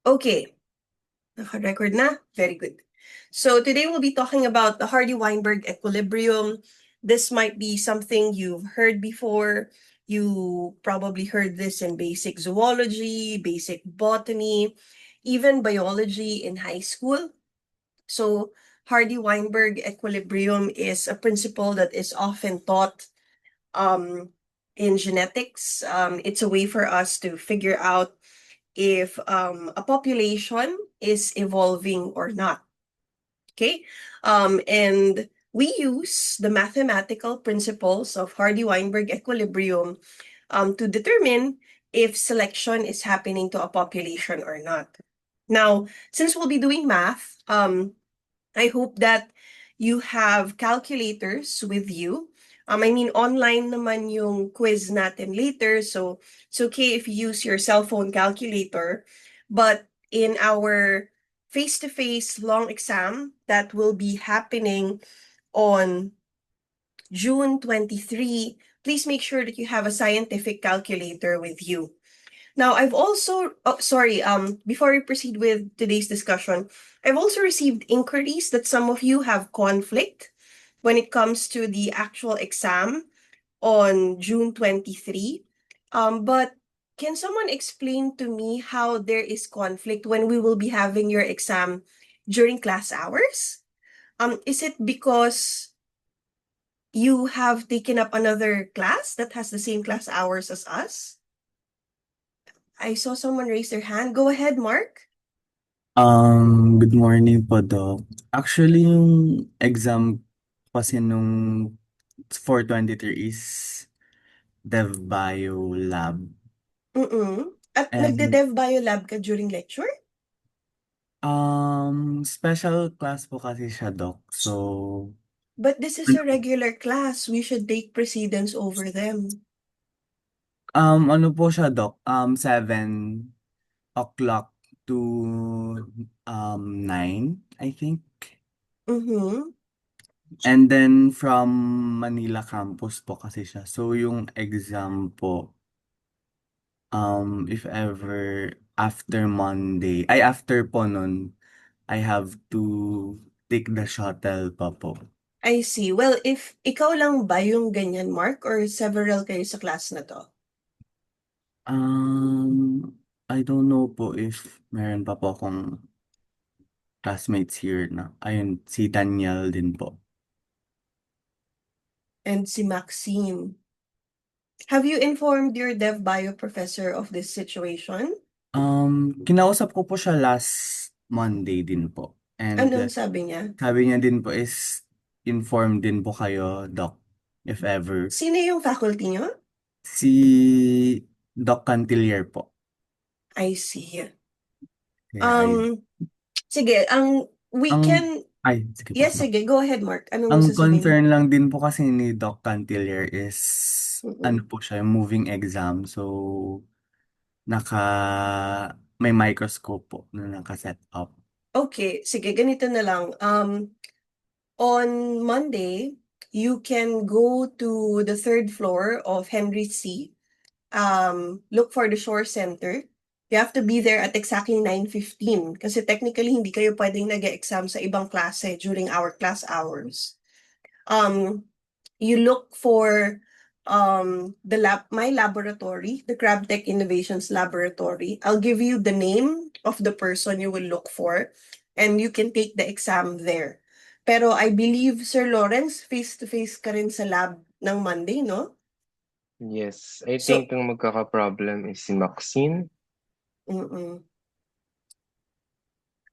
Okay, naka-record na? Very good. So today we'll be talking about the Hardy-Weinberg equilibrium. This might be something you've heard before. You probably heard this in basic zoology, basic botany, even biology in high school. So Hardy-Weinberg equilibrium is a principle that is often taught um, in genetics. It's a way for us to figure out if a population is evolving or not. Okay? And we use the mathematical principles of Hardy-Weinberg equilibrium to determine if selection is happening to a population or not. Now, since we'll be doing math, I hope that you have calculators with you. I mean, online naman yung quiz natin later, so it's okay if you use your cell phone calculator. But in our face-to-face long exam that will be happening on June 23, please make sure that you have a scientific calculator with you. Now, I've also, before we proceed with today's discussion, I've also received inquiries that some of you have conflict when it comes to the actual exam on June 23. But can someone explain to me how there is conflict when we will be having your exam during class hours? Is it because you have taken up another class that has the same class hours as us? I saw someone raise their hand. Go ahead, Mark. Good morning po, Doc. Actually, yung exam kasi nung 423 is Dev Bio Lab. Mm. At And nagde-dev biolab ka during lecture? special class po kasi siya, Doc. So, But this is a regular class. We should take precedence over them. ano po siya, Doc? 7 o'clock to 9, I think. Mm-hmm. And then from Manila campus po kasi siya. So, yung exam po, if ever after Monday, ay after po nun, I have to take the shuttle pa po. I see. Well, if ikaw lang ba yung ganyan, Mark, or several kayo sa class na to? I don't know po if meron pa po akong classmates here na. Ayun, si Daniel din po. And si Maxine. Have you informed your dev bio professor of this situation? Kinausap ko po siya last Monday din po. And Anong sabi niya? sabi niya din po is inform din po kayo, Doc, if ever. Sino yung faculty niyo? Si Doc Cantilier po. I see. Kaya ayun. Um, sige, we Ang, can, sige po, yes, Doc. sige, go ahead, Mark. Anong Ang sasabihin mo? concern lang din po kasi ni Doc Cantilier is, ano Mm-mm. po siya, moving exam. So, naka, may microscope po na naka-set up. Okay, sige, ganito na lang. On Monday, you can go to the third floor of Henry C. Look for the Shore Center. You have to be there at exactly 9:15 kasi technically hindi kayo pwedeng nag-exam sa ibang klase during our class hours. Um, you look for my laboratory, the CrabTech Innovations Laboratory. I'll give you the name of the person you will look for and you can take the exam there. Pero I believe, Sir Lawrence, face-to-face ka rin sa lab ng Monday, no? Yes, I So, think ang magkaka-problem is si Maxine. mm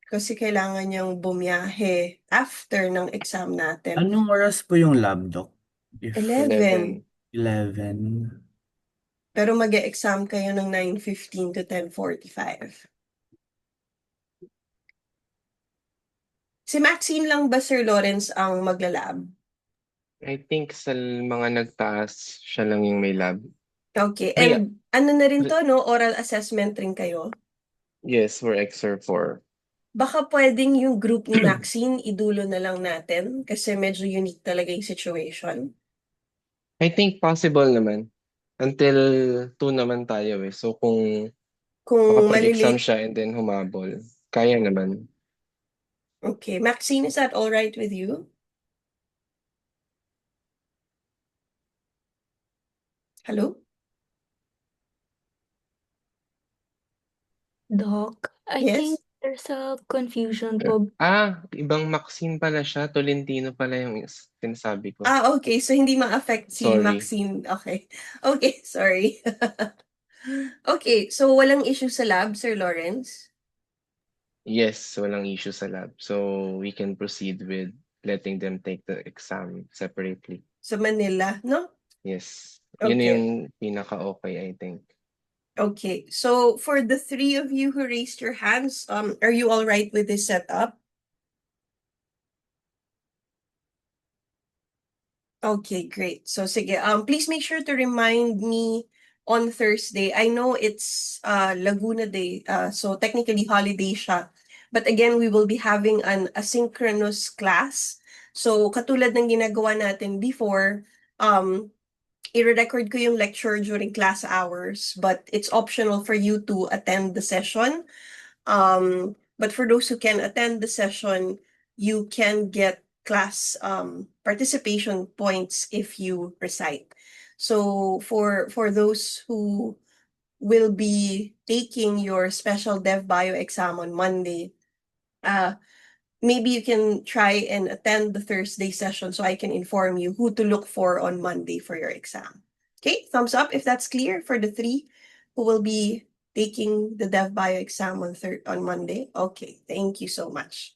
kasi kailangan niyang bumiyahe after ng exam natin. Anong oras po yung lab, Doc? If 11. 11. 11. Pero mag-e-exam kayo ng 9:15 to 10:45. Si Maxine lang ba, Sir Lawrence, ang maglalab? I think sa mga nagtaas, siya lang yung may lab. Okay, Ay, and ano na rin to, no? Oral assessment rin kayo? yes, we're XR 4. Baka pwedeng yung group ni Maxine, idulo na lang natin kasi medyo unique talaga yung situation. I think possible naman. Until 2 naman tayo eh. So kung Kung Makapag-exam malilate. siya and then humabol. Kaya naman. Okay, Maxine, is that all right with you? Hello? Doc, I Yes? think there's a confusion po. Ibang Maxine pala siya. Tolentino pala yung sinasabi ko. Okay. So hindi ma-affect si Sorry. Maxine. Okay. Okay, sorry. Okay, so walang issue sa lab, Sir Lawrence? Yes, walang issue sa lab. So we can proceed with letting them take the exam separately. Sa Manila, no? Yes. Yun Okay. yung pinaka-okay, I think. Okay. So for the three of you who raised your hands, are you all right with this setup? Okay, great. So sige, please make sure to remind me on Thursday. I know it's Laguna Day, so technically holiday siya. But again, we will be having an asynchronous class. So katulad ng ginagawa natin before, i-record ko yung lecture during class hours, but it's optional for you to attend the session. But for those who can attend the session, you can get class participation points if you recite. So for those who will be taking your special Dev Bio exam on Monday, maybe you can try and attend the Thursday session so I can inform you who to look for on Monday for your exam. Okay, thumbs up if that's clear for the three who will be taking the Dev Bio exam on Monday. Okay, thank you so much.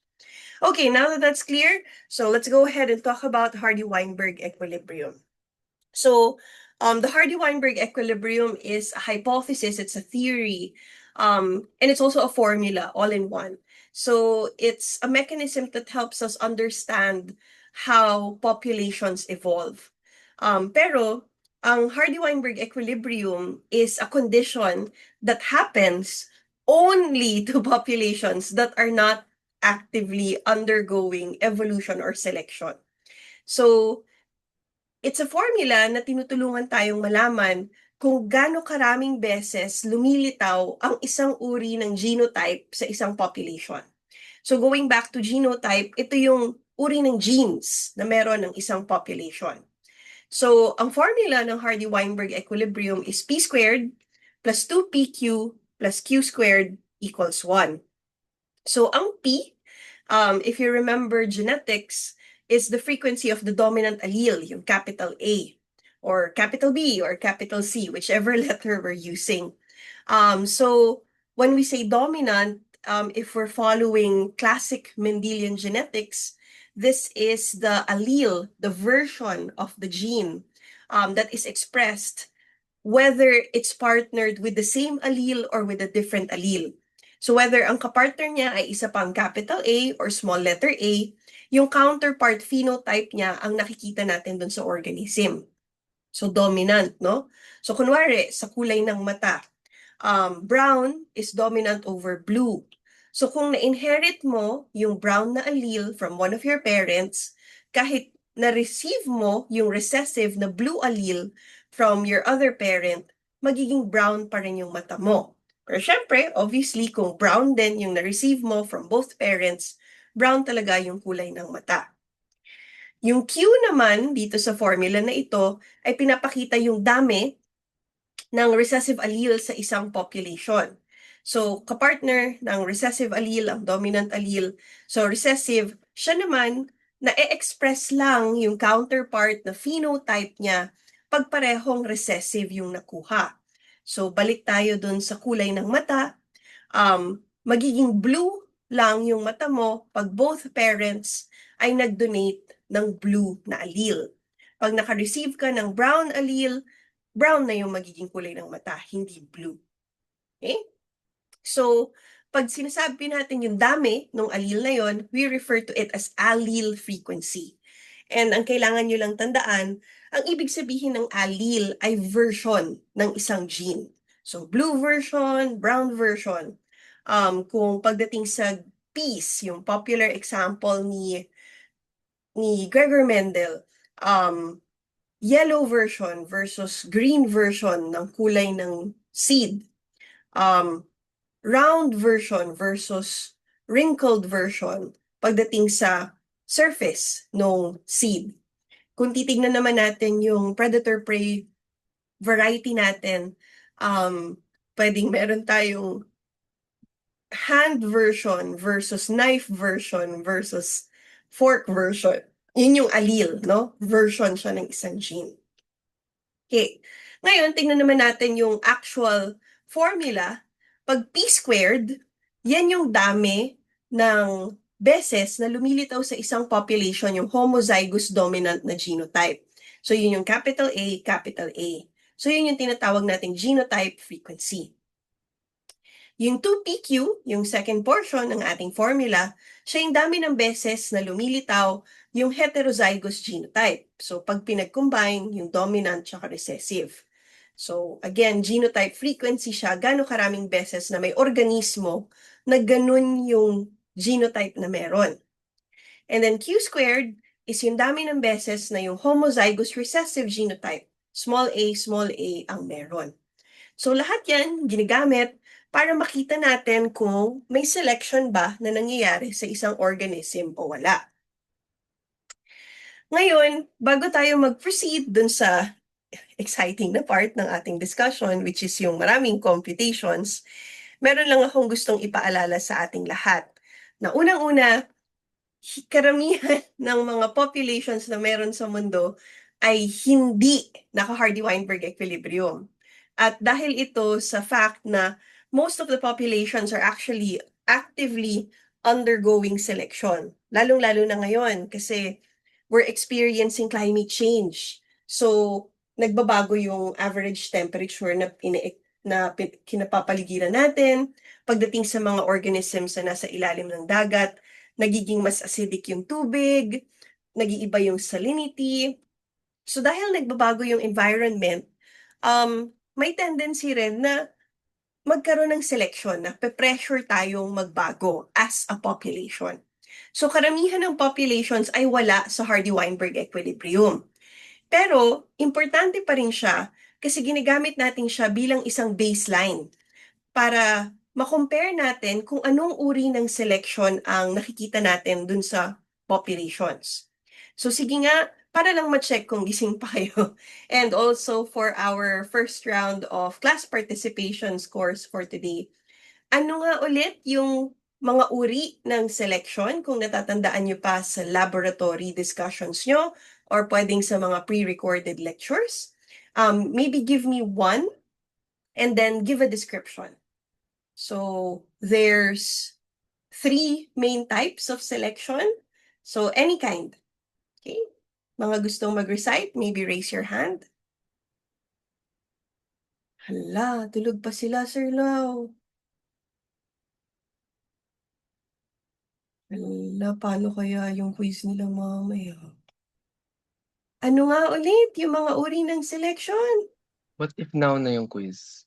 Okay, now that that's clear, so let's go ahead and talk about Hardy-Weinberg equilibrium. So, the Hardy-Weinberg equilibrium is a hypothesis, it's a theory, and it's also a formula all in one. So, it's a mechanism that helps us understand how populations evolve. Pero, ang Hardy-Weinberg equilibrium is a condition that happens only to populations that are not actively undergoing evolution or selection. So, it's a formula na tinutulungan tayong malaman kung gaano karaming beses lumilitaw ang isang uri ng genotype sa isang population. So going back to genotype, ito yung uri ng genes na meron ng isang population. So ang formula ng Hardy-Weinberg equilibrium is p squared plus 2pq plus q squared equals 1. So ang p, if you remember genetics, is the frequency of the dominant allele, yung capital A, or capital B, or capital C, whichever letter we're using. So when we say dominant, if we're following classic Mendelian genetics, this is the allele, the version of the gene that is expressed, whether it's partnered with the same allele or with a different allele. So whether ang kapartner niya ay isa pang capital A or small letter A, yung counterpart phenotype niya ang nakikita natin dun sa organism. So dominant, no? So kunwari, sa kulay ng mata, brown is dominant over blue. So kung na-inherit mo yung brown na allele from one of your parents, kahit na-receive mo yung recessive na blue allele from your other parent, magiging brown pa rin yung mata mo. Pero syempre, obviously, kung brown din yung na-receive mo from both parents, brown talaga yung kulay ng mata. Yung Q naman dito sa formula na ito ay pinapakita yung dami ng recessive allele sa isang population. So, kapartner ng recessive allele, ang dominant allele. So, recessive, siya naman, na-express lang yung counterpart na phenotype niya pag parehong recessive yung nakuha. So, balik tayo dun sa kulay ng mata. Magiging blue lang yung mata mo pag both parents ay nag-donate ng blue na allele. Pag naka-receive ka ng brown allele, brown na yung magiging kulay ng mata, hindi blue. Okay? So, pag sinasabi natin yung dami ng allele na yon, we refer to it as allele frequency. And ang kailangan nyo lang tandaan, ang ibig sabihin ng allele ay version ng isang gene. So, blue version, brown version. Kung pagdating sa peas, yung popular example ni Gregor Mendel, yellow version versus green version ng kulay ng seed. round version versus wrinkled version pagdating sa surface ng seed. Kung titignan naman natin yung predator-prey variety natin, pwedeng meron tayong hand version versus knife version versus fork version. Yun yung allele, no? Version siya ng isang gene. Okay. Ngayon, tingnan naman natin yung actual formula. Pag p-squared, yan yung dami ng beses na lumilitaw sa isang population yung homozygous dominant na genotype. So, yun yung capital A, capital A. So, yun yung tinatawag nating genotype frequency. Yung 2PQ, yung second portion ng ating formula, siya yung dami ng beses na lumilitaw yung heterozygous genotype. So, pag pinag-combine, yung dominant tsaka recessive. So, again, genotype frequency siya, gano'ng karaming beses na may organismo na ganun yung genotype na meron. And then Q squared is yung dami ng beses na yung homozygous recessive genotype, small a ang meron. So, lahat yan ginagamit para makita natin kung may selection ba na nangyayari sa isang organism o wala. Ngayon, bago tayo mag-proceed dun sa exciting na part ng ating discussion, which is yung maraming computations, meron lang akong gustong ipaalala sa ating lahat. Na unang-una, karamihan ng mga populations na meron sa mundo ay hindi naka-Hardy-Weinberg equilibrium. At dahil ito sa fact na most of the populations are actually actively undergoing selection. Lalong-lalo na ngayon kasi we're experiencing climate change. So, nagbabago yung average temperature na kinapapaligiran natin. Pagdating sa mga organisms na nasa ilalim ng dagat, nagiging mas acidic yung tubig, nag-iiba yung salinity. So, dahil nagbabago yung environment, may tendency rin na magkaroon ng selection na pe-pressure tayong magbago as a population. So, karamihan ng populations ay wala sa Hardy-Weinberg equilibrium. Pero, importante pa rin siya kasi ginagamit natin siya bilang isang baseline para ma-compare natin kung anong uri ng selection ang nakikita natin dun sa populations. So, sige nga, para lang ma-check kung gising pa kayo. And also for our first round of class participation scores for today, ano nga ulit yung mga uri ng selection kung natatandaan nyo pa sa laboratory discussions nyo or pwedeng sa mga pre-recorded lectures? Maybe give me one and then give a description. So there's 3 main types of selection. So any kind. Okay? Mga gustong mag-recite, maybe raise your hand. Hala, tulog pa sila, Sir Lau. Hala, paano kaya yung quiz nila mamaya? Ano nga ulit yung mga uri ng selection? What if now na yung quiz?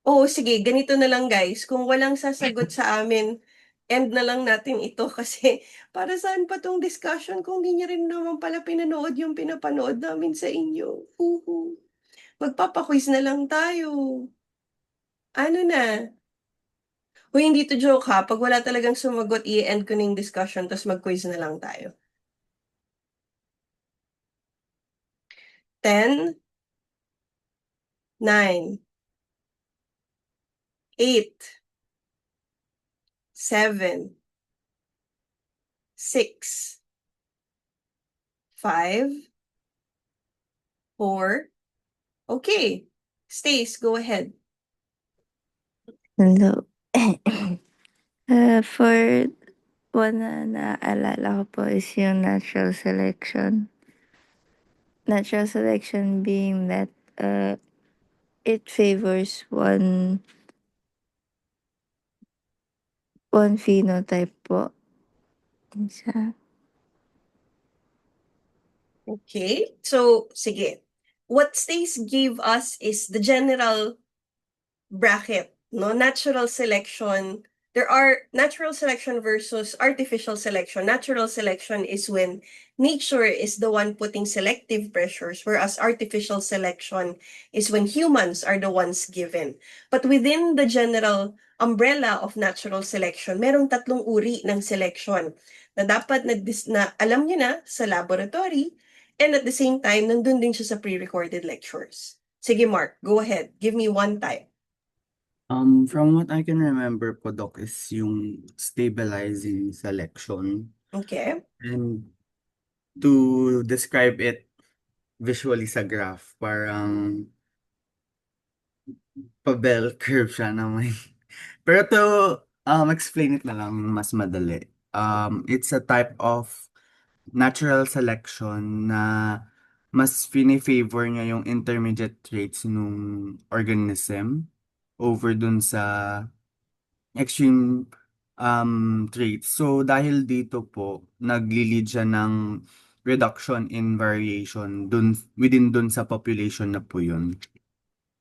Oo, sige, ganito na lang guys. Kung walang sasagot sa amin, end na lang natin ito kasi para saan pa tong discussion kung di niya rin naman pala pinanood yung pinapanood namin sa inyo. Uhu. Magpapaquiz na lang tayo. Ano na? Uy, hindi to joke ha. Pag wala talagang sumagot, i-end ko na yung discussion tapos mag-quiz na lang tayo. 10, 9, 8, 7, 6, 5, 4. Okay. Stace, go ahead. Hello. For one na naalala ko po is yung natural selection. Natural selection being that it favors one phenotype po. Isa. Okay. So, sige. What Stace gave us is the general bracket, no? Natural selection. there are natural selection versus artificial selection. Natural selection is when nature is the one putting selective pressures, whereas artificial selection is when humans are the ones given. But within the general umbrella of natural selection, merong tatlong uri ng selection na dapat na alam nyo na sa laboratory, and at the same time, nandun din siya sa pre-recorded lectures. Sige, Mark, go ahead. Give me one type. From what I can remember po, Doc, is yung stabilizing selection. Okay? And to describe it visually sa graph, parang pa-bell curve siya na may... Pero to explain it na lang mas madali. It's a type of natural selection na mas fini-favor niya yung intermediate traits ng organism over dun sa extreme traits. So dahil dito po, nagli-lead siya ng reduction in variation within dun sa population na po yun.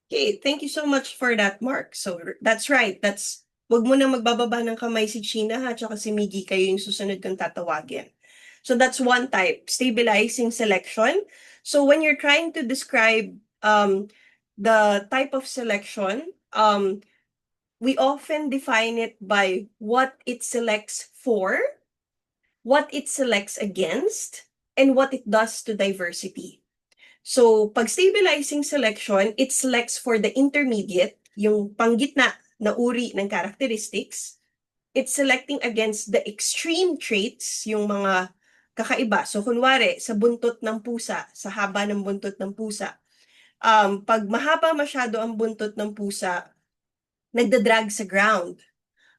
Okay, thank you so much for that, Mark. So that's right. Wag mo na magbababa ng kamay si China ha, tsaka si Miggy, kayo yung susunod kong tatawagin. So that's one type, stabilizing selection. So when you're trying to describe the type of selection, we often define it by what it selects for, what it selects against, and what it does to diversity. So, pag stabilizing selection, it selects for the intermediate, yung panggitna na uri ng characteristics. It's selecting against the extreme traits, yung mga kakaiba. So, kunwari, sa buntot ng pusa, sa haba ng buntot ng pusa, pag mahaba masyado ang buntot ng pusa, nagdadrag sa ground.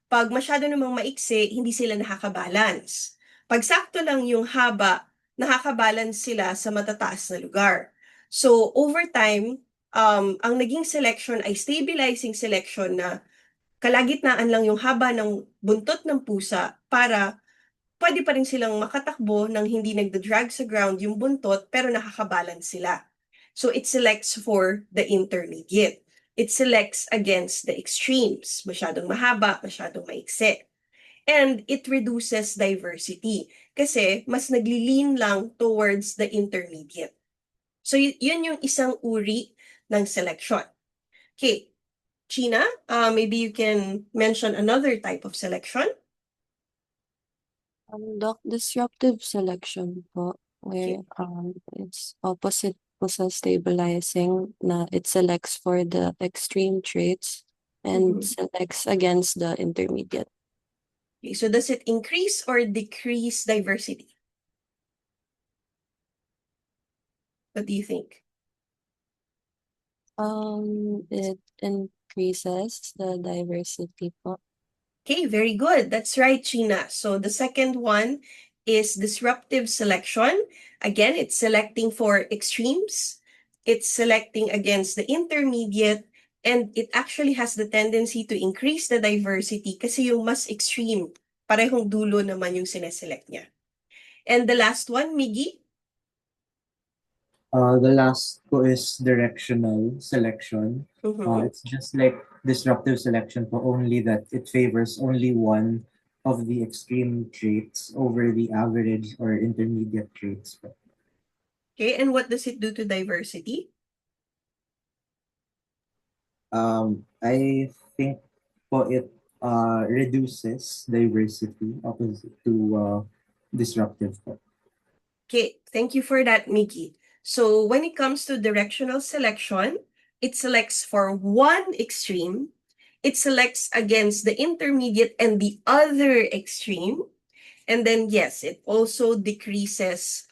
Pag masyado namang maiksi, hindi sila nakakabalance. Pag sakto lang yung haba, nakakabalance sila sa matataas na lugar. So, over time, ang naging selection ay stabilizing selection na kalagitnaan lang yung haba ng buntot ng pusa para pwede pa rin silang makatakbo nang hindi nagda-drag sa ground yung buntot pero nakakabalance sila. So, it selects for the intermediate. It selects against the extremes, masyadong mahaba, masyadong maiksi. And it reduces diversity kasi mas nagli-lean lang towards the intermediate. So yun yung isang uri ng selection. Okay, China, maybe you can mention another type of selection. Doc, disruptive selection po, where it's opposite po sa stabilizing na it selects for the extreme traits and selects against the intermediate. Okay, so does it increase or decrease diversity? What do you think? It increases the diversity po. Okay, very good. That's right, China. So the second one is disruptive selection. Again, it's selecting for extremes. It's selecting against the intermediate. And it actually has the tendency to increase the diversity kasi yung mas extreme, parehong dulo naman yung sineselect niya. And the last one, Miggy? The last po is directional selection. It's just like disruptive selection po, only that it favors only one of the extreme traits over the average or intermediate traits po. Okay, and what does it do to diversity? I think po it reduces diversity opposite to disruptive po. Okay, thank you for that, Miggy. So when it comes to directional selection, it selects for one extreme, it selects against the intermediate and the other extreme, and then yes, it also decreases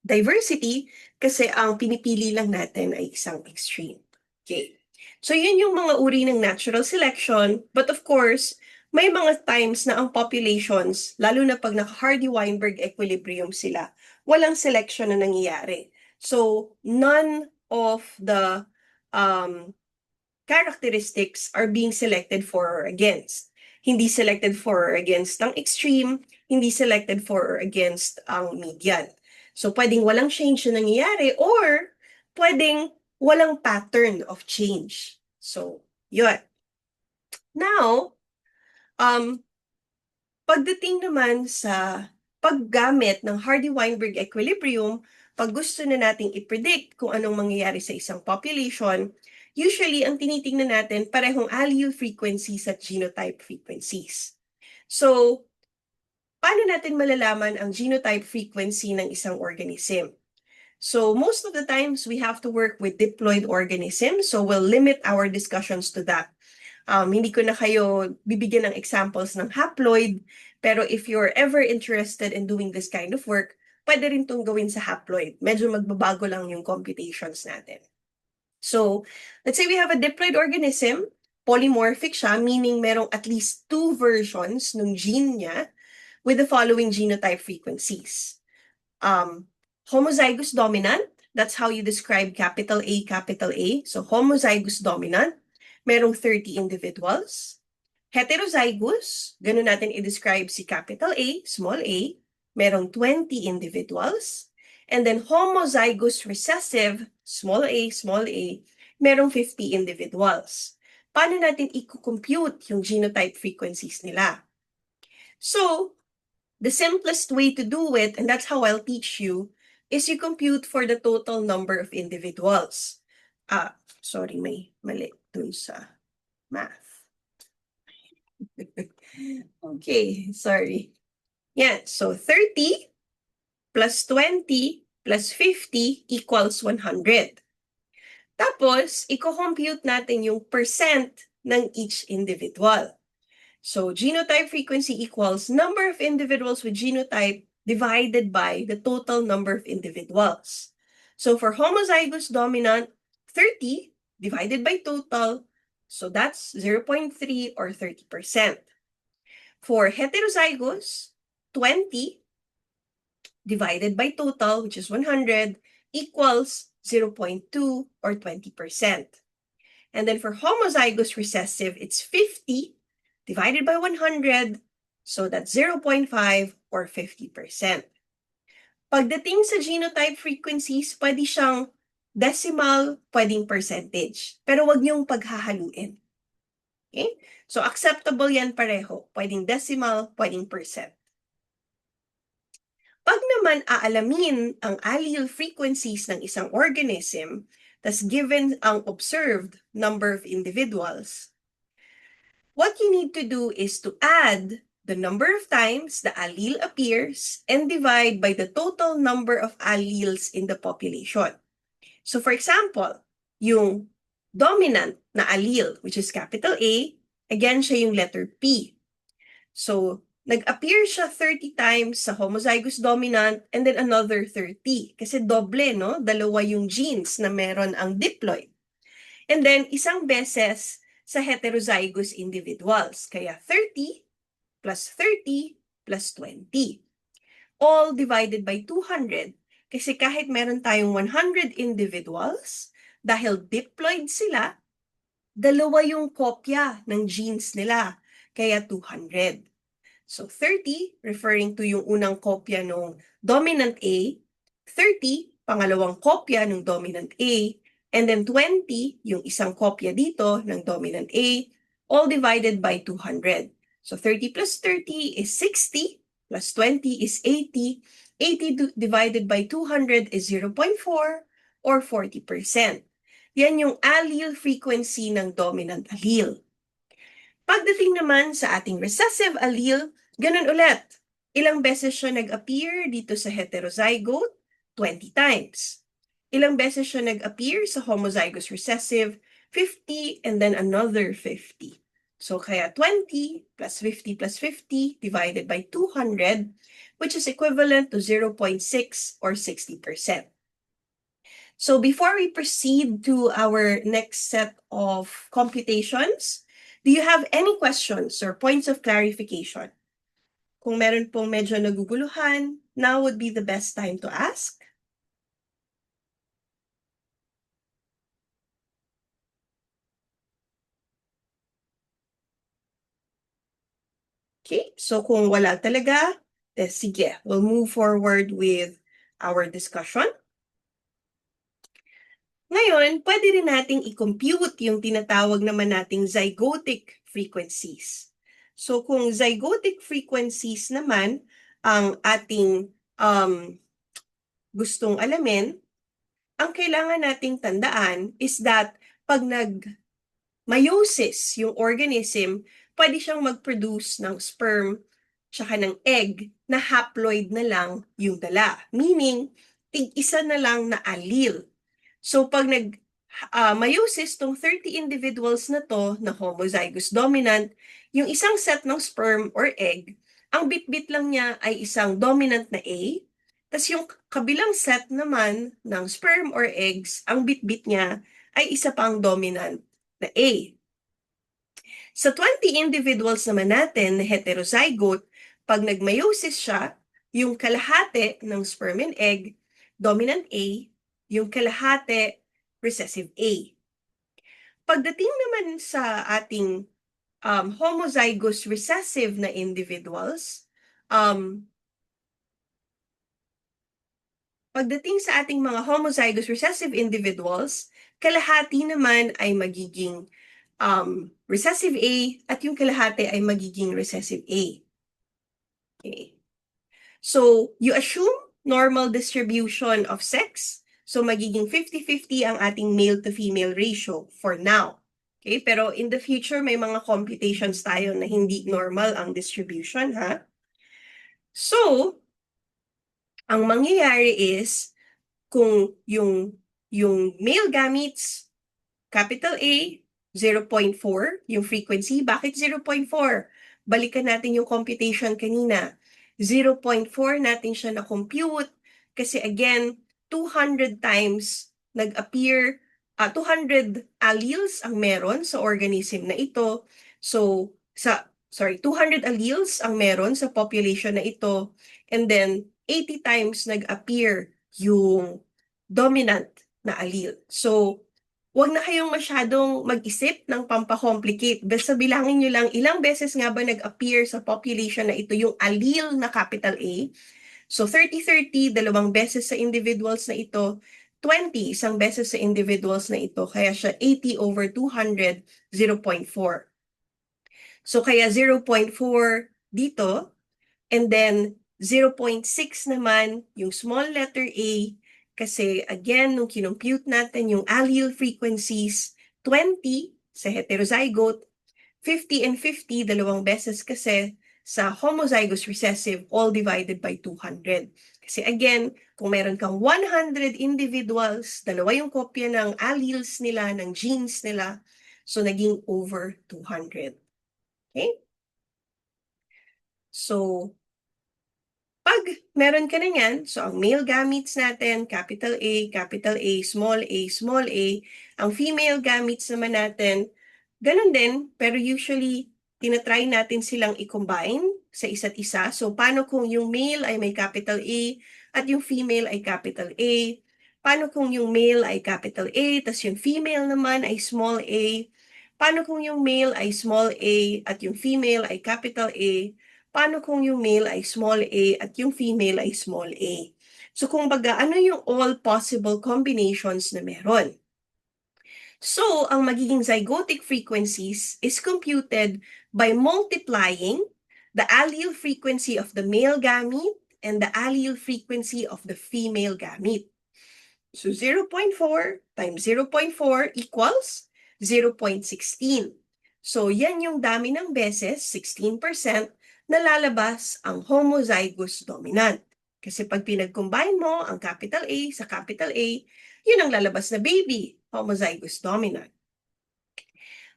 diversity kasi ang pinipili lang natin ay isang extreme. Okay. So yun yung mga uri ng natural selection, but of course, may mga times na ang populations, lalo na pag naka-Hardy-Weinberg equilibrium sila, walang selection na nangyayari. So none of the characteristics are being selected for or against. Hindi selected for or against ang extreme, hindi selected for or against ang median. So pwedeng walang change na nangyayari or pwedeng walang pattern of change. So, yun. Now, Pagdating naman sa paggamit ng Hardy-Weinberg equilibrium, pag gusto na nating i-predict kung anong mangyayari sa isang population, usually ang tinitingnan natin parehong allele frequencies at genotype frequencies. So, paano natin malalaman ang genotype frequency ng isang organism? So, most of the times we have to work with diploid organisms, so we'll limit our discussions to that. Hindi ko na kayo bibigyan ng examples ng haploid, pero if you're ever interested in doing this kind of work, pwede rin itong gawin sa haploid. Medyo magbabago lang yung computations natin. So, let's say we have a diploid organism, polymorphic siya, meaning merong at least 2 versions ng gene niya with the following genotype frequencies. Homozygous dominant, that's how you describe capital A, capital A. So, homozygous dominant, merong 30 individuals. Heterozygous, ganun natin i-describe si capital A, small a, merong 20 individuals. And then homozygous recessive, small a, merong 50 individuals. Paano natin i-compute yung genotype frequencies nila? So, the simplest way to do it, and that's how I'll teach you, is you compute for the total number of individuals. Sorry, may mali dun sa math. Okay, sorry. Yeah, so 30 plus 20 plus 50 equals 100. Tapos, i-compute natin yung percent ng each individual. So, genotype frequency equals number of individuals with genotype divided by the total number of individuals. So, for homozygous dominant, 30 divided by total, so that's 0.3 or 30%. For heterozygous, 20 divided by total, which is 100, equals 0.2 or 20%. And then for homozygous recessive, it's 50 divided by 100, so that's 0.5 or 50%. Pagdating sa genotype frequencies, pwede siyang decimal, pwedeng percentage. Pero wag niyong paghahaluin. Okay? So, acceptable yan pareho. Pwedeng decimal, pwedeng percent. Pag naman aalamin ang allele frequencies ng isang organism, tas given ang observed number of individuals, what you need to do is to add the number of times the allele appears and divide by the total number of alleles in the population. So for example, yung dominant na allele, which is capital A, again, siya yung letter P. So, nag-appear siya 30 times sa homozygous dominant and then another 30. Kasi doble, no? Dalawa yung genes na meron ang diploid. And then, isang beses sa heterozygous individuals. Kaya 30 plus 30 plus 20. All divided by 200. Kasi kahit meron tayong 100 individuals, dahil diploid sila, dalawa yung kopya ng genes nila. Kaya 200. So 30, referring to yung unang kopya ng dominant A, 30, pangalawang kopya ng dominant A, and then 20, yung isang kopya dito ng dominant A, all divided by 200. So 30 plus 30 is 60, plus 20 is 80. 80 divided by 200 is 0.4 or 40%. Yan yung allele frequency ng dominant allele. Pagdating naman sa ating recessive allele, ganun ulit. Ilang beses siya nag-appear dito sa heterozygote? 20 times. Ilang beses siya nag-appear sa homozygous recessive? 50 and then another 50. So kaya 20 plus 50 plus 50 divided by 200, which is equivalent to 0.6 or 60%. So before we proceed to our next set of computations, do you have any questions or points of clarification? Kung meron pong medyo naguguluhan, now would be the best time to ask. Okay, so kung wala talaga, sige, we'll move forward with our discussion. Ngayon, pwede rin nating i-compute yung tinatawag naman nating zygotic frequencies. So kung zygotic frequencies naman ang ating gustong alamin, ang kailangan nating tandaan is that pag nag-meiosis yung organism, pwede siyang mag-produce ng sperm tsaka ng egg na haploid na lang yung dala. Meaning, tig-isa na lang na allele. So pag meiosis tong 30 individuals na to na homozygous dominant, yung isang set ng sperm or egg, ang bitbit lang niya ay isang dominant na A, tas yung kabilang set naman ng sperm or eggs, ang bitbit niya ay isa pang dominant na A. Sa 20 individuals naman natin na heterozygote, pag nag-meiosis siya, yung kalahati ng sperm and egg, dominant A, yung kalahati, recessive A. Pagdating naman sa ating homozygous recessive na individuals, pagdating sa ating mga homozygous recessive individuals, kalahati naman ay magiging recessive A at yung kalahati ay magiging recessive A. Okay. So, you assume normal distribution of sex. So, magiging 50-50 ang ating male to female ratio for now. Okay, pero in the future, may mga computations tayo na hindi normal ang distribution, ha? So, ang mangyayari is, kung yung male gametes, capital A, 0.4, yung frequency. Bakit 0.4? Balikan natin yung computation kanina. 0.4 natin siya na-compute kasi again, 200 times nag-appear, 200 alleles ang meron sa organism na ito. So, 200 alleles ang meron sa population na ito. And then, 80 times nag-appear yung dominant na allele. So, huwag na kayong masyadong mag-isip ng pampakomplicate. Basta bilangin nyo lang ilang beses nga ba nag-appear sa population na ito yung allele na capital A. So 30-30, 2 beses sa individuals na ito, 20, isang beses sa individuals na ito. Kaya siya 80 over 200, 0.4. So kaya 0.4 dito, and then 0.6 naman yung small letter A. Kasi again, nung kinompute natin yung allele frequencies, 20 sa heterozygote, 50 and 50, 2 beses kasi sa homozygous recessive, all divided by 200. Kasi again, kung meron kang 100 individuals, 2 yung kopya ng alleles nila, ng genes nila, so naging over 200. Okay? So, pag meron ka na yan, so ang male gametes natin, capital A, small a. Ang female gametes naman natin, ganun din, pero usually, tinatry natin silang i-combine sa isa't isa. So, paano kung yung male ay may capital A at yung female ay capital A? Paano kung yung male ay capital A, tas yung female naman ay small a? Paano kung yung male ay small a at yung female ay capital A? Paano kung yung male ay small a at yung female ay small a? So, kung baga, ano yung all possible combinations na meron? So, ang magiging zygotic frequencies is computed by multiplying the allele frequency of the male gamete and the allele frequency of the female gamete. So, 0.4 times 0.4 equals 0.16. So, yan yung dami ng beses, 16%, na lalabas ang homozygous dominant. Kasi pag pinag-combine mo ang capital A sa capital A, yun ang lalabas na baby, homozygous dominant.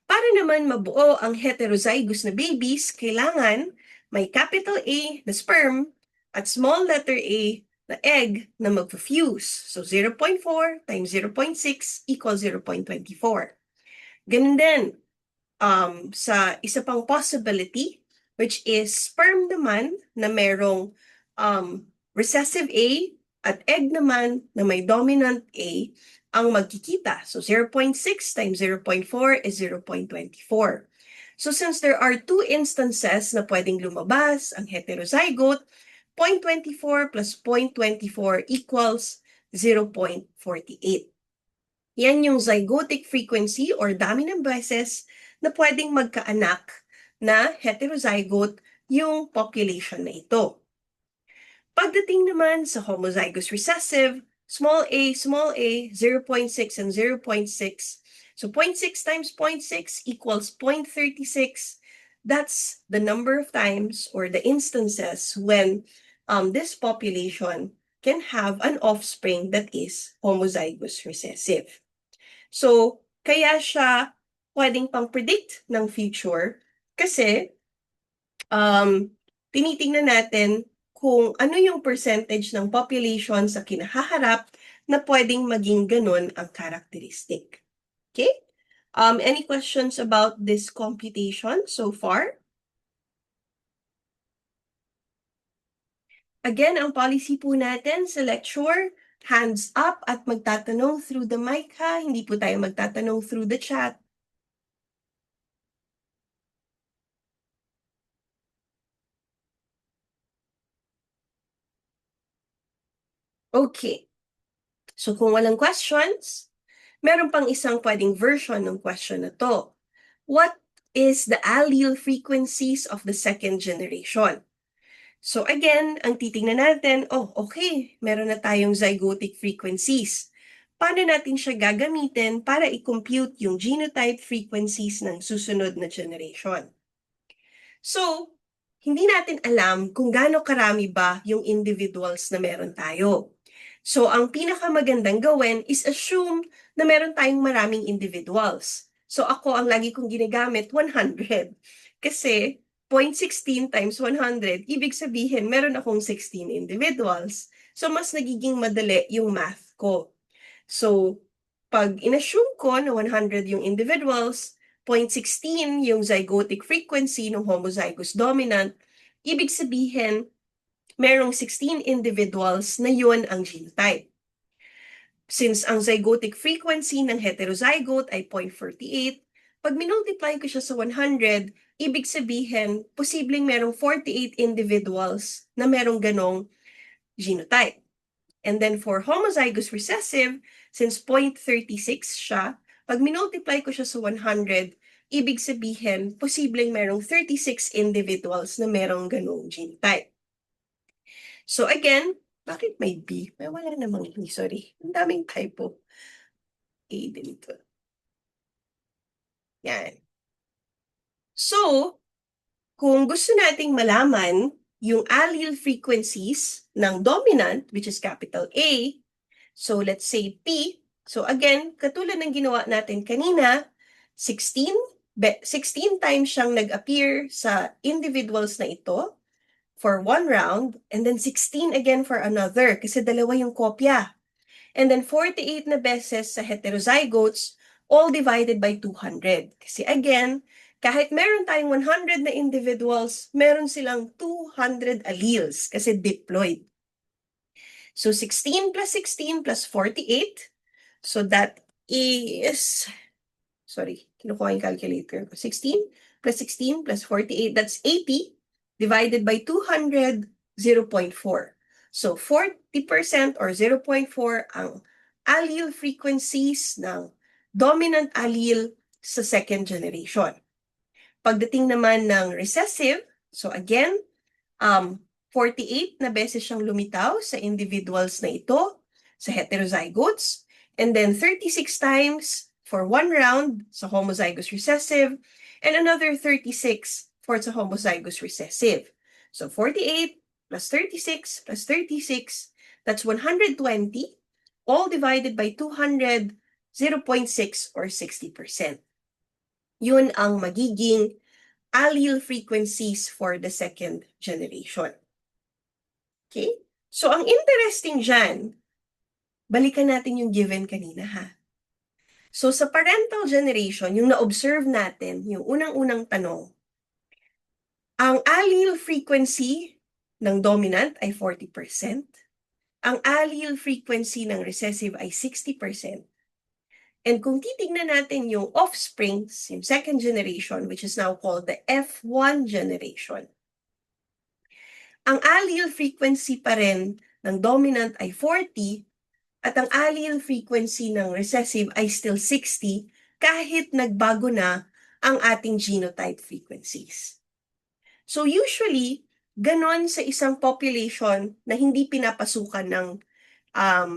Para naman mabuo ang heterozygous na babies, kailangan may capital A na sperm at small letter A na egg na mag-fuse. So 0.4 times 0.6 equals 0.24. Ganun din sa isa pang possibility, which is sperm naman na merong recessive A at egg naman na may dominant A ang magkikita. So 0.6 times 0.4 is 0.24. So since there are two instances na pwedeng lumabas ang heterozygote, 0.24 plus 0.24 equals 0.48. Yan yung zygotic frequency or dami ng beses na pwedeng magkaanak na heterozygote yung population na ito. Pagdating naman sa homozygous recessive, small a, 0.6 and 0.6. So 0.6 times 0.6 equals 0.36. That's the number of times or the instances when this population can have an offspring that is homozygous recessive. So, kaya siya pwedeng pang-predict ng future kasi tinitingnan natin kung ano yung percentage ng population sa kinahaharap na pwedeng maging ganun ang characteristic. Okay? Any questions about this computation so far? Again, ang policy po natin sa lecture, hands up at magtatanong through the mic ha. Hindi po tayo magtatanong through the chat. Okay. So kung walang questions, meron pang isang pwedeng version ng question na to. What is the allele frequencies of the second generation? So again, ang titingnan natin, okay, meron na tayong zygotic frequencies. Paano natin siya gagamitin para i-compute yung genotype frequencies ng susunod na generation? So, hindi natin alam kung gaano karami ba yung individuals na meron tayo. So, ang pinakamagandang gawin is assume na meron tayong maraming individuals. So, ako ang lagi kong ginagamit 100. Kasi 0.16 times 100, ibig sabihin meron akong 16 individuals. So, mas nagiging madali yung math ko. So, pag inassume ko na 100 yung individuals, 0.16 yung zygotic frequency ng homozygous dominant, ibig sabihin, merong 16 individuals na yun ang genotype. Since ang zygotic frequency ng heterozygote ay 0.48, pag minultiply ko siya sa 100, ibig sabihin, posibleng merong 48 individuals na merong ganong genotype. And then for homozygous recessive, since 0.36 siya, pag minultiply ko siya sa 100, ibig sabihin, posibleng merong 36 individuals na merong ganong genotype. So again, bakit may B? May wala namang B, sorry. Ang daming typo. A dito. Yan. So, kung gusto nating malaman yung allele frequencies ng dominant, which is capital A, so let's say P. So again, katulad ng ginawa natin kanina, 16 times siyang nag-appear sa individuals na ito for one round, and then 16 again for another, kasi dalawa yung kopya. And then 48 na beses sa heterozygotes, all divided by 200. Kasi again, kahit meron tayong 100 na individuals, meron silang 200 alleles kasi diploid. So 16 plus 16 plus 48. So that is, sorry, kinukuha yung calculator ko. 16 plus 16 plus 48, that's 80 divided by 200, 0.4. So 40% or 0.4 ang allele frequencies ng dominant allele sa second generation. Pagdating naman ng recessive, so again, 48 na beses siyang lumitaw sa individuals na ito, sa heterozygotes, and then 36 times for one round sa homozygous recessive, and another 36 for sa homozygous recessive. So 48 plus 36 plus 36, that's 120, all divided by 200, 0.6 or 60%. Yun ang magiging allele frequencies for the second generation. Okay? So, ang interesting dyan, balikan natin yung given kanina ha. So, sa parental generation, yung na-observe natin, yung unang-unang tanong, ang allele frequency ng dominant ay 40%, ang allele frequency ng recessive ay 60%, and kung titignan natin yung offsprings, yung second generation, which is now called the F1 generation, ang allele frequency pa rin ng dominant ay 40 at ang allele frequency ng recessive ay still 60 kahit nagbago na ang ating genotype frequencies. So usually, ganon sa isang population na hindi pinapasukan ng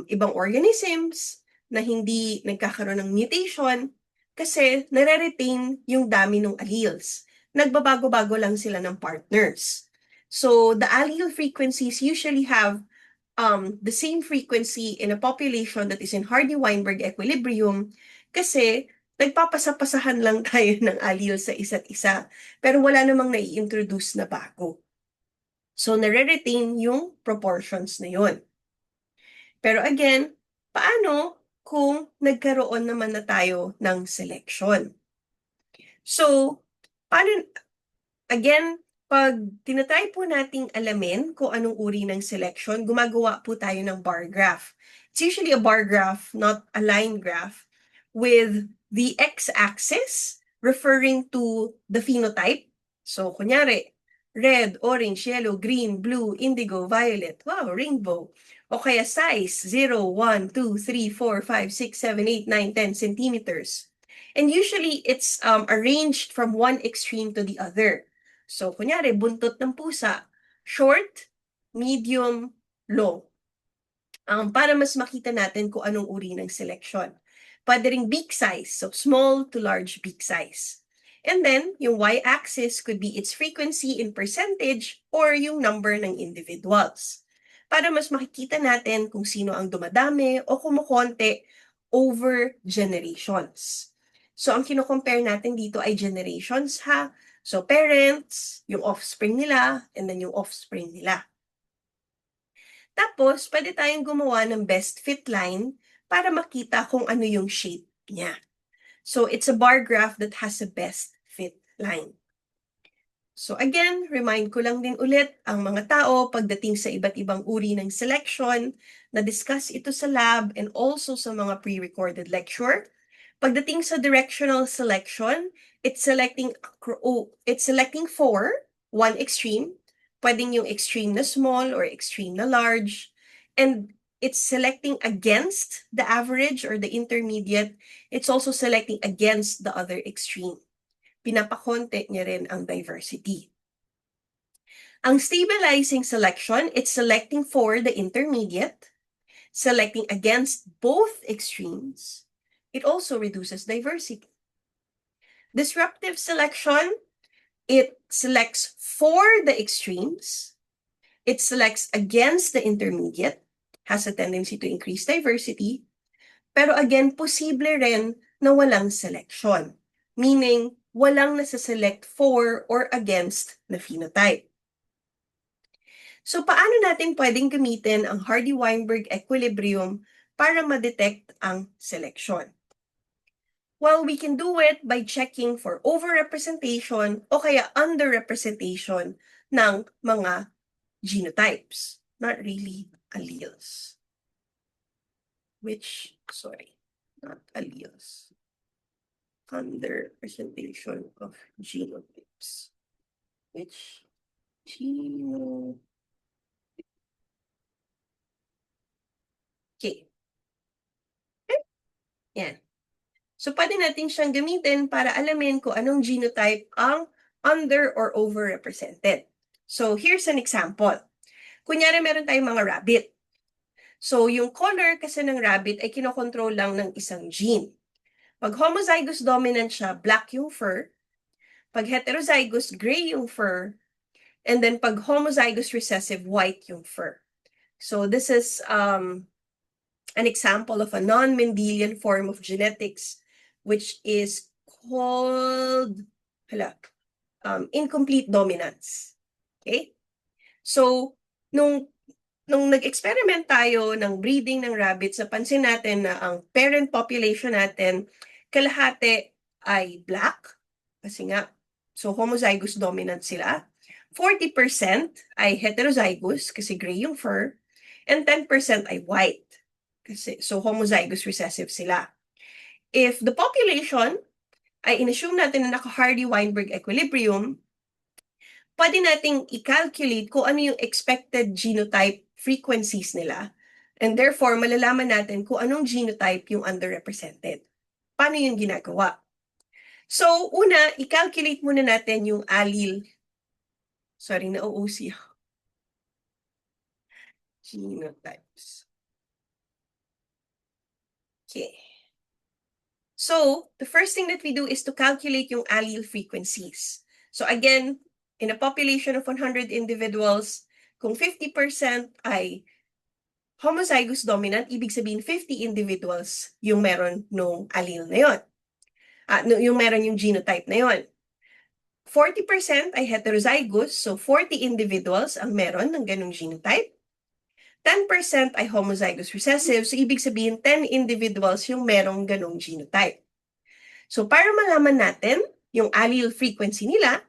ibang organisms, na hindi nagkakaroon ng mutation, kasi nare-retain yung dami ng alleles. Nagbabago-bago lang sila ng partners. So the allele frequencies usually have the same frequency in a population that is in Hardy-Weinberg equilibrium kasi nagpapasapasahan lang tayo ng alleles sa isa't isa, pero wala namang nai-introduce na bago. So nare-retain yung proportions na yun. Pero again, paano kung nagkaroon naman na tayo ng selection? So, paano, again, pag tinatry po nating alamin kung anong uri ng selection, gumagawa po tayo ng bar graph. It's usually a bar graph, not a line graph, with the x-axis referring to the phenotype. So, kunyari, red, orange, yellow, green, blue, indigo, violet. Wow, rainbow. O kaya size, 0, 1, 2, 3, 4, 5, 6, 7, 8, 9, 10 centimeters. And usually, it's arranged from one extreme to the other. So, kunyari, buntot ng pusa, short, medium, long. Para mas makita natin kung anong uri ng selection. Pwede ring beak size, so small to large beak size. And then, yung y-axis could be its frequency in percentage or yung number ng individuals. Para mas makikita natin kung sino ang dumadami o kumukonti over generations. So, ang kino-compare natin dito ay generations, ha? So, parents, yung offspring nila, and then yung offspring nila. Tapos, pwede tayong gumawa ng best fit line para makita kung ano yung shape niya. So, it's a bar graph that has a best fit line. So again, remind ko lang din ulit ang mga tao pagdating sa iba't ibang uri ng selection, na-discuss ito sa lab and also sa mga pre-recorded lecture. Pagdating sa directional selection, it's selecting for one extreme, pwedeng yung extreme na small or extreme na large, and it's selecting against the average or the intermediate. It's also selecting against the other extreme. Pinapakonte niya rin ang diversity. Ang stabilizing selection, it's selecting for the intermediate, selecting against both extremes. It also reduces diversity. Disruptive selection, it selects for the extremes, it selects against the intermediate, has a tendency to increase diversity, pero again, posible rin na walang selection, meaning walang nasa-select for or against na phenotype. So, paano natin pwedeng gamitin ang Hardy-Weinberg equilibrium para ma-detect ang selection? Well, we can do it by checking for overrepresentation o kaya underrepresentation ng mga genotypes, not really alleles. Not alleles. Underrepresentation of genotypes. Which genotype? Okay. Yan. So, pwede natin siyang gamitin para alamin kung anong genotype ang under or overrepresented. So, here's an example. Kunyari, meron tayong mga rabbit. So, yung color kasi ng rabbit ay kinokontrol lang ng isang gene. Pag homozygous dominant siya, black yung fur. Pag heterozygous, gray yung fur. And then pag homozygous recessive, white yung fur. So this is an example of a non-Mendelian form of genetics, which is called incomplete dominance. Okay? So, nung nag-experiment tayo ng breeding ng rabbits, napansin natin na ang parent population natin, kalahati ay black, kasi nga, so homozygous dominant sila. 40% ay heterozygous, kasi gray yung fur, and 10% ay white, kasi so homozygous recessive sila. If the population ay inassume natin na naka-Hardy-Weinberg equilibrium, pwede nating i-calculate kung ano yung expected genotype frequencies nila, and therefore, malalaman natin kung anong genotype yung underrepresented. Paano yung ginagawa? So, una, i-calculate muna natin yung allyl. Sorry, na-OOC ako. Genotypes. Okay. So, the first thing that we do is to calculate yung allele frequencies. So again, in a population of 100 individuals, kung 50% ay homozygous dominant, ibig sabihin 50 individuals yung meron nung allele na yun. Yung meron yung genotype na yun. 40% ay heterozygous, so 40 individuals ang meron ng ganung genotype. 10% ay homozygous recessive, so ibig sabihin 10 individuals yung merong ganong genotype. So para malaman natin yung allele frequency nila,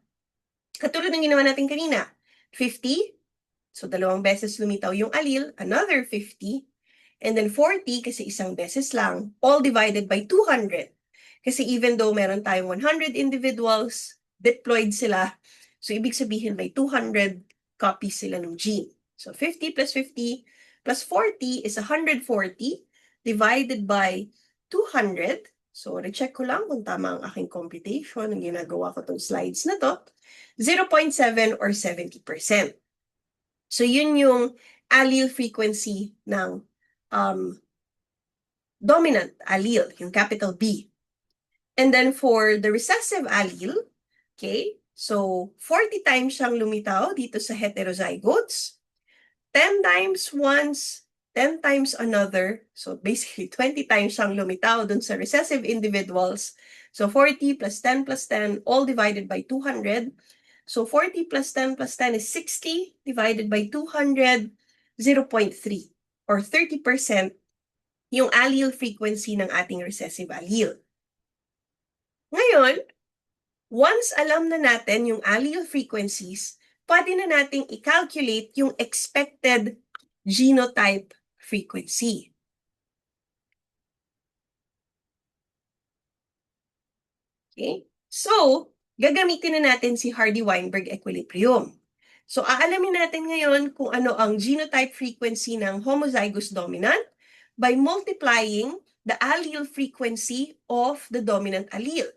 katulad ng ginawa natin kanina, 50, so 2 beses lumitaw yung allele, another 50, and then 40 kasi isang beses lang, all divided by 200. Kasi even though meron tayong 100 individuals, diploid sila, so ibig sabihin may 200 copies sila ng gene. So 50 plus 50 plus 40 is 140 divided by 200. So recheck ko lang kung tama ang aking computation ng ginagawa ko tong slides na to. 0.7 or 70%. So yun yung allele frequency ng dominant allele, yung capital B. And then for the recessive allele, okay, so 40 times siyang lumitaw dito sa heterozygotes, 10 times once, 10 times another, so basically 20 times siyang lumitaw dun sa recessive individuals. So 40 plus 10 plus 10, all divided by 200. So 40 plus 10 plus 10 is 60 divided by 200, 0.3 or 30% yung allele frequency ng ating recessive allele. Ngayon, once alam na natin yung allele frequencies, pwede na nating i-calculate yung expected genotype frequency. Okay? So, gagamitin na natin si Hardy-Weinberg equilibrium. So, aalamin natin ngayon kung ano ang genotype frequency ng homozygous dominant by multiplying the allele frequency of the dominant allele.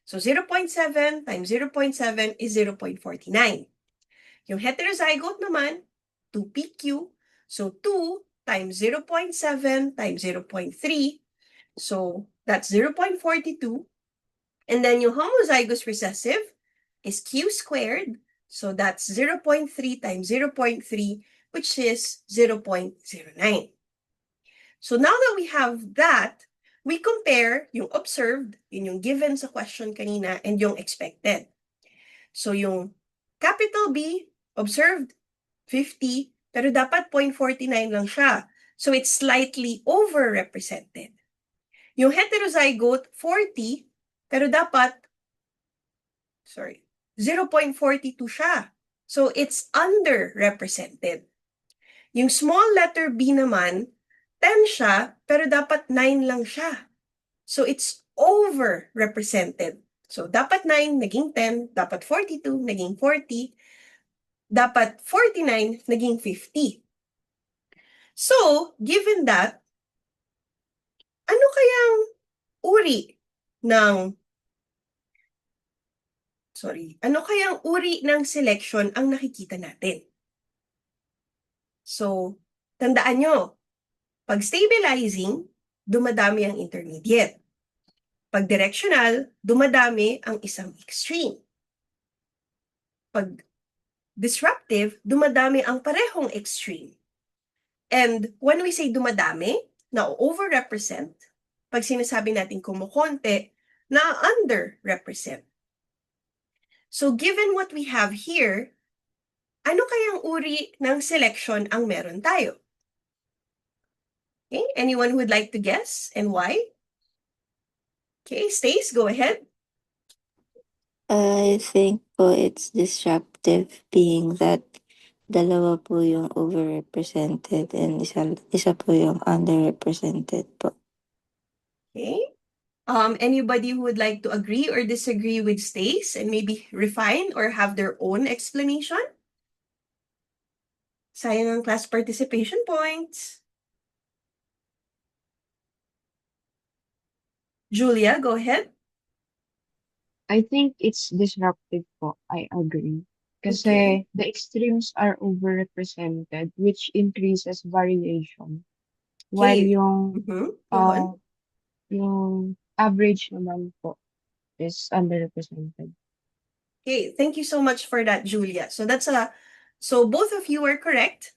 So 0.7 times 0.7 is 0.49. Yung heterozygote naman, 2pq. So 2 times 0.7 times 0.3. So that's 0.42. And then yung homozygous recessive is q squared. So that's 0.3 times 0.3, which is 0.09. So now that we have that, we compare yung observed, yun yung given sa question kanina, and yung expected. So yung capital B, observed, 50, pero dapat 0.49 lang siya. So it's slightly overrepresented. Yung heterozygote, 40, pero dapat, 0.42 siya. So it's underrepresented. Yung small letter B naman, 10 siya, pero dapat 9 lang siya. So it's overrepresented. So dapat 9, naging 10, dapat 42, naging 40, dapat 49, naging 50. So, given that, ano kayang uri ng selection ang nakikita natin? So, tandaan nyo, pag stabilizing, dumadami ang intermediate. Pag directional, dumadami ang isang extreme. Pag disruptive, dumadami ang parehong extreme. And when we say dumadami, na overrepresent, pag sinasabi natin kumukonte, na underrepresent. So given what we have here, ano kayang uri ng selection ang meron tayo? Okay, anyone who would like to guess and why? Okay, Stace, go ahead. I think po it's disruptive being that dalawa po yung overrepresented and isa po yung underrepresented po. Okay. Anybody who would like to agree or disagree with Stace and maybe refine or have their own explanation? Sayang ang class participation points. Julia, go ahead. I think it's disruptive po. I agree. Okay. Kasi the extremes are overrepresented, which increases variation. While Okay. yung, Go on. yung average naman po is underrepresented. Okay, thank you so much for that, Julia. So both of you are correct.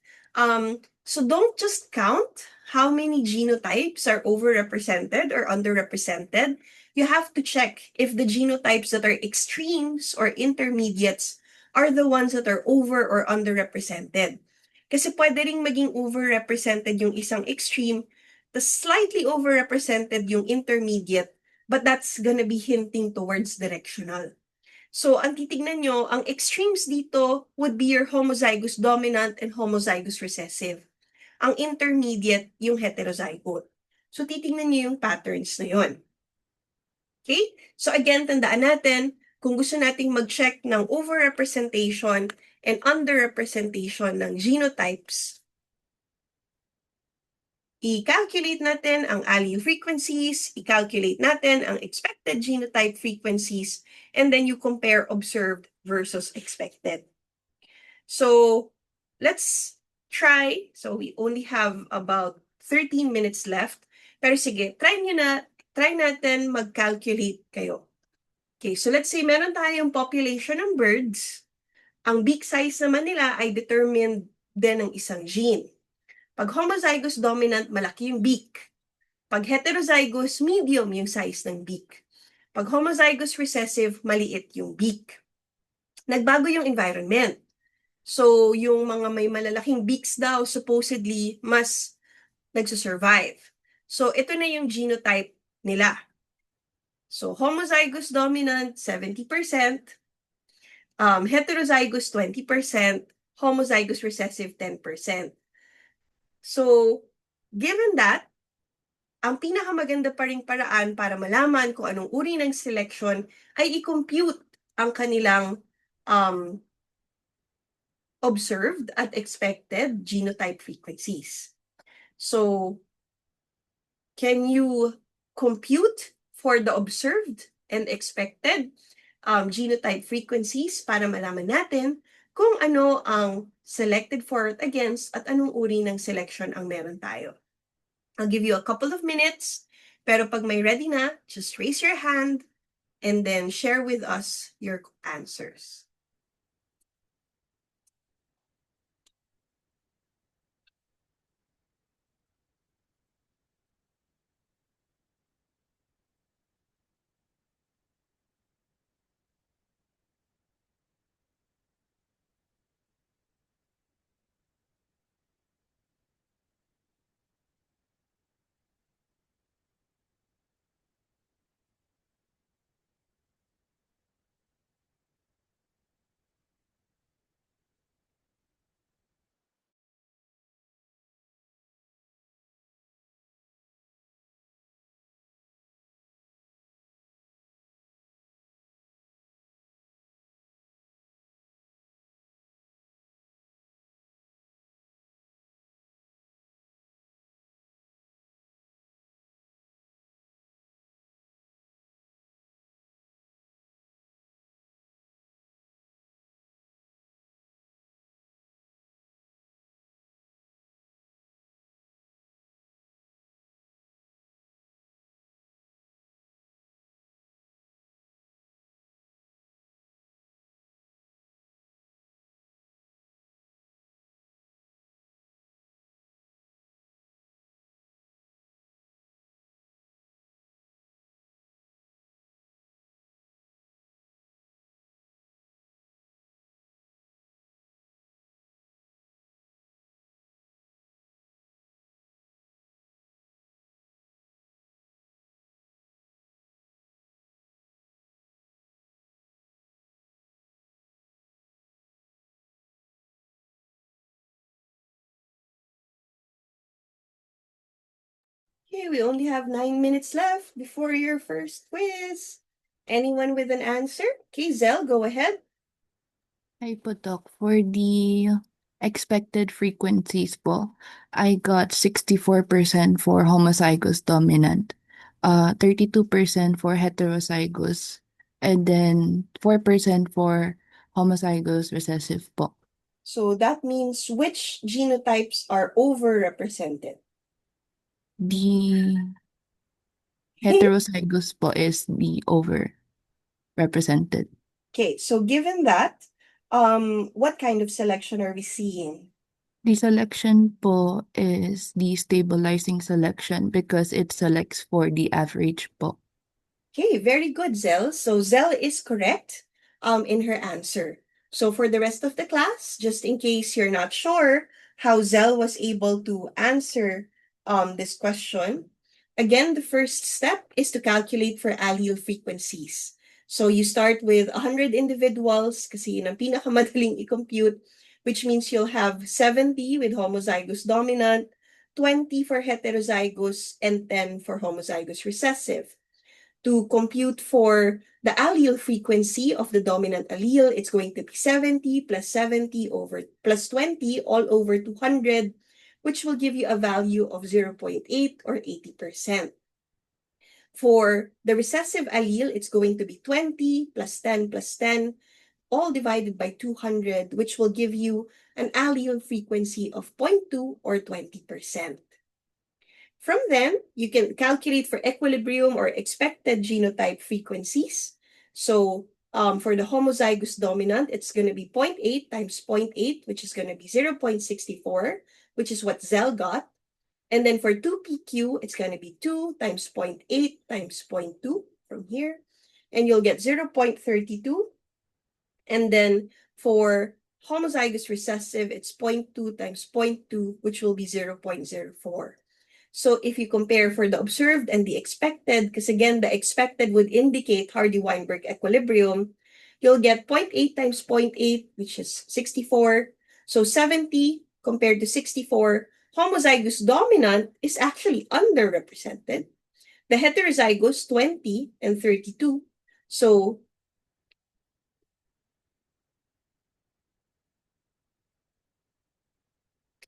So don't just count how many genotypes are overrepresented or underrepresented. You have to check if the genotypes that are extremes or intermediates are the ones that are over or underrepresented. Kasi pwede ring maging overrepresented yung isang extreme, the slightly overrepresented yung intermediate, but that's gonna be hinting towards directional. So, ang titignan nyo, ang extremes dito would be your homozygous dominant and homozygous recessive. Ang intermediate, yung heterozygote. So, titignan nyo yung patterns na yun. Okay? So, again, tandaan natin, kung gusto nating mag-check ng overrepresentation and underrepresentation ng genotypes, i-calculate natin ang allele frequencies, i-calculate natin ang expected genotype frequencies, and then you compare observed versus expected. So let's try. So we only have about 13 minutes left. Pero sige, try natin mag-calculate kayo. Okay, so let's say meron tayong population ng birds. Ang beak size naman nila ay determined din ng isang gene. Pag homozygous dominant, malaki yung beak. Pag heterozygous, medium yung size ng beak. Pag homozygous recessive, maliit yung beak. Nagbago yung environment. So, yung mga may malalaking beaks daw, supposedly, mas nagsusurvive. So, ito na yung genotype nila. So, homozygous dominant, 70%. Heterozygous, 20%. Homozygous recessive, 10%. So, given that, ang pinakamaganda pa ring paraan para malaman kung anong uri ng selection ay i-compute ang kanilang observed at expected genotype frequencies. So, can you compute for the observed and expected genotype frequencies para malaman natin kung ano ang selected for at against at anong uri ng selection ang meron tayo. I'll give you a couple of minutes, pero pag may ready na, just raise your hand and then share with us your answers. Okay, we only have 9 minutes left before your first quiz. Anyone with an answer? Okay, Zell, go ahead. Hi po, Doc. For the expected frequencies po, I got 64% for homozygous dominant, 32% for heterozygous, And then 4% for homozygous recessive po. So that means which genotypes are overrepresented? The heterozygous po is the overrepresented. Okay, so given that, what kind of selection are we seeing? The selection po is the stabilizing selection because it selects for the average po. Okay, very good, Zell. So Zell is correct in her answer. So for the rest of the class, just in case you're not sure how Zell was able to answer this question, again, the first step is to calculate for allele frequencies. So you start with 100 individuals kasi yun ang pinakamadaling i-compute, which means you'll have 70 with homozygous dominant, 20 for heterozygous, and 10 for homozygous recessive. To compute for the allele frequency of the dominant allele, it's going to be 70 plus 70 over plus 20 all over 200, which will give you a value of 0.8 or 80%. For the recessive allele, it's going to be 20 plus 10 plus 10, all divided by 200, which will give you an allele frequency of 0.2 or 20%. From then, you can calculate for equilibrium or expected genotype frequencies. So for the homozygous dominant, it's going to be 0.8 times 0.8, which is going to be 0.64, which is what Zell got. And then for 2PQ, it's going to be 2 times 0.8 times 0.2 from here. And you'll get 0.32. And then for homozygous recessive, it's 0.2 times 0.2, which will be 0.04. So if you compare for the observed and the expected, because again, the expected would indicate Hardy-Weinberg equilibrium, you'll get 0.8 times 0.8, which is 64. So 70 compared to 64. Homozygous dominant is actually underrepresented. The heterozygous, 20 and 32. So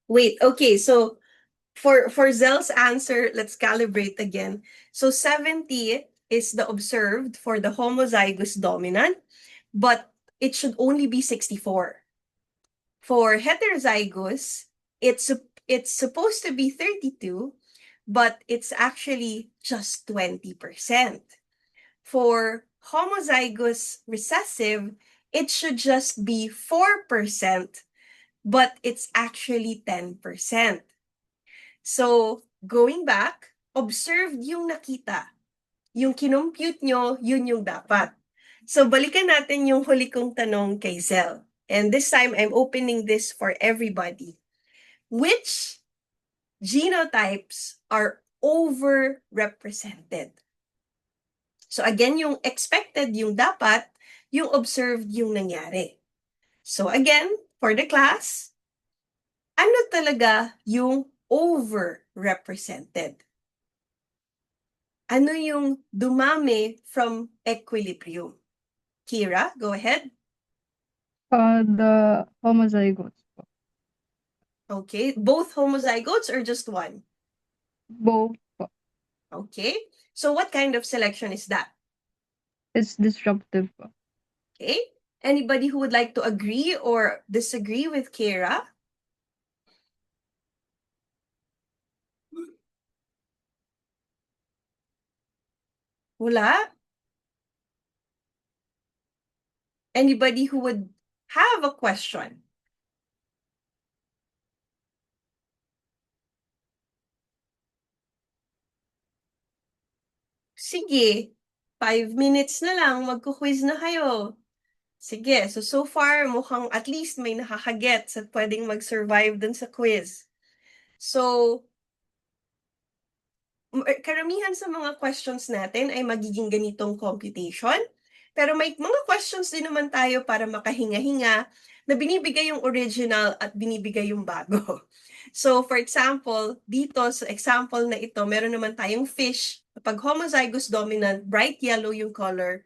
wait, okay, so for Zell's answer, let's calibrate again. So 70 is the observed for the homozygous dominant, but it should only be 64. For heterozygous, it's supposed to be 32, but it's actually just 20%. For homozygous recessive, it should just be 4%, but it's actually 10%. So, going back, observed yung nakita. Yung kinompute nyo, yun yung dapat. So, balikan natin yung huli kong tanong kay Zell. And this time, I'm opening this for everybody. Which genotypes are overrepresented? So, again, yung expected, yung dapat, yung observed, yung nangyari. So, again, for the class, ano talaga yung overrepresented? Ano yung dumami from equilibrium? Kira, go ahead. The homozygotes po. Okay, both homozygotes or just one? Both po. Okay, so what kind of selection is that? It's disruptive po. Okay, anybody who would like to agree or disagree with Kira? Wala? Anybody who would have a question? Sige, 5 minutes na lang, magkuquiz na kayo. Sige, so far mukhang at least may nakakagets at pwedeng mag-survive dun sa quiz. So, karamihan sa mga questions natin ay magiging ganitong computation. Pero may mga questions din naman tayo para makahinga-hinga na binibigay yung original at binibigay yung bago. So, for example, dito sa example na ito, meron naman tayong fish. Pag homozygous dominant, bright yellow yung color.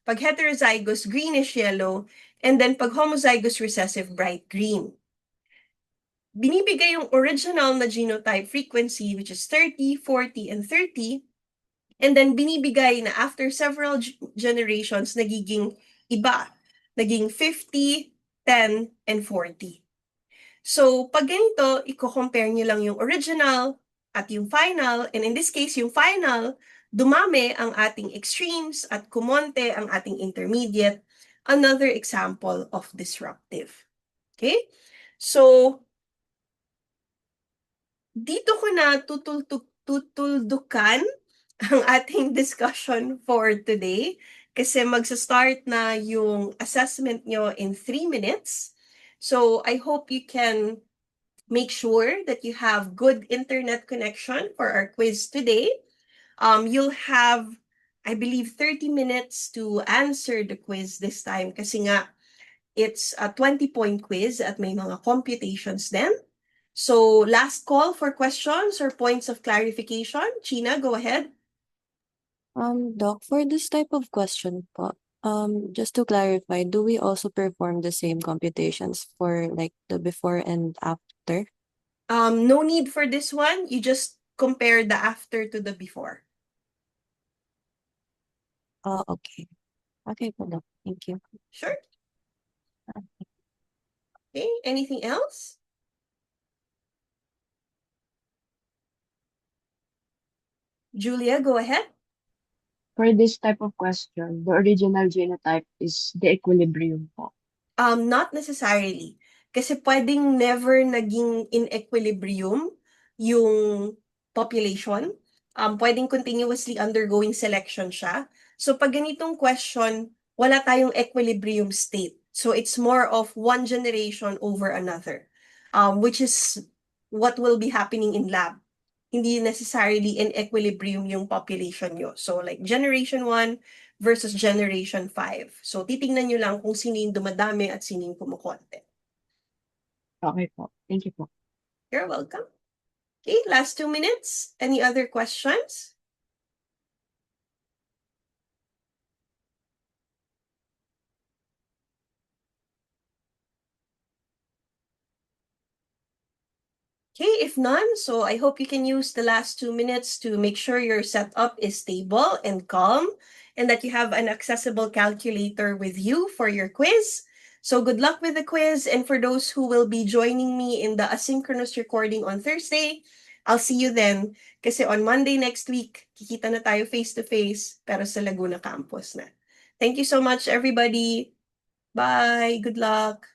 Pag heterozygous, greenish yellow. And then pag homozygous recessive, bright green. Binibigay yung original na genotype frequency, which is 30, 40, and 30. And then binibigay na after several generations, nagiging iba. Naging 50, 10, and 40. So, pag ganito, i-compare nyo lang yung original at yung final. And in this case, yung final, dumami ang ating extremes at kumonte ang ating intermediate. Another example of disruptive. Okay? So, dito ko na tutuldukan ang ating discussion for today kasi magsa-start na yung assessment nyo in 3 minutes. So, I hope you can make sure that you have good internet connection for our quiz today. You'll have, I believe, 30 minutes to answer the quiz this time kasi nga, it's a 20-point quiz at may mga computations din. So, last call for questions or points of clarification. China, go ahead. Doc, for this type of question po, just to clarify, do we also perform the same computations for like the before and after? No need for this one. You just compare the after to the before. Okay. Okay po, Doc. Thank you. Sure. Okay, anything else? Julia, go ahead. For this type of question, the original genotype is the equilibrium po. Not necessarily. Kasi pwedeng never naging in equilibrium yung population. Pwedeng continuously undergoing selection siya. So pag ganitong question, wala tayong equilibrium state. So it's more of one generation over another, which is what will be happening in lab. Hindi necessarily in equilibrium yung population nyo. So like generation 1 versus generation 5. So titingnan nyo lang kung sino yung dumadami at sino yung kumukonte. Okay po. Thank you po. You're welcome. Okay, last 2 minutes. Any other questions? Okay, if none, so I hope you can use the last 2 minutes to make sure your setup is stable and calm and that you have an accessible calculator with you for your quiz. So good luck with the quiz, and for those who will be joining me in the asynchronous recording on Thursday, I'll see you then. Kasi on Monday next week, kikita na tayo face-to-face, pero sa Laguna campus na. Thank you so much, everybody. Bye. Good luck.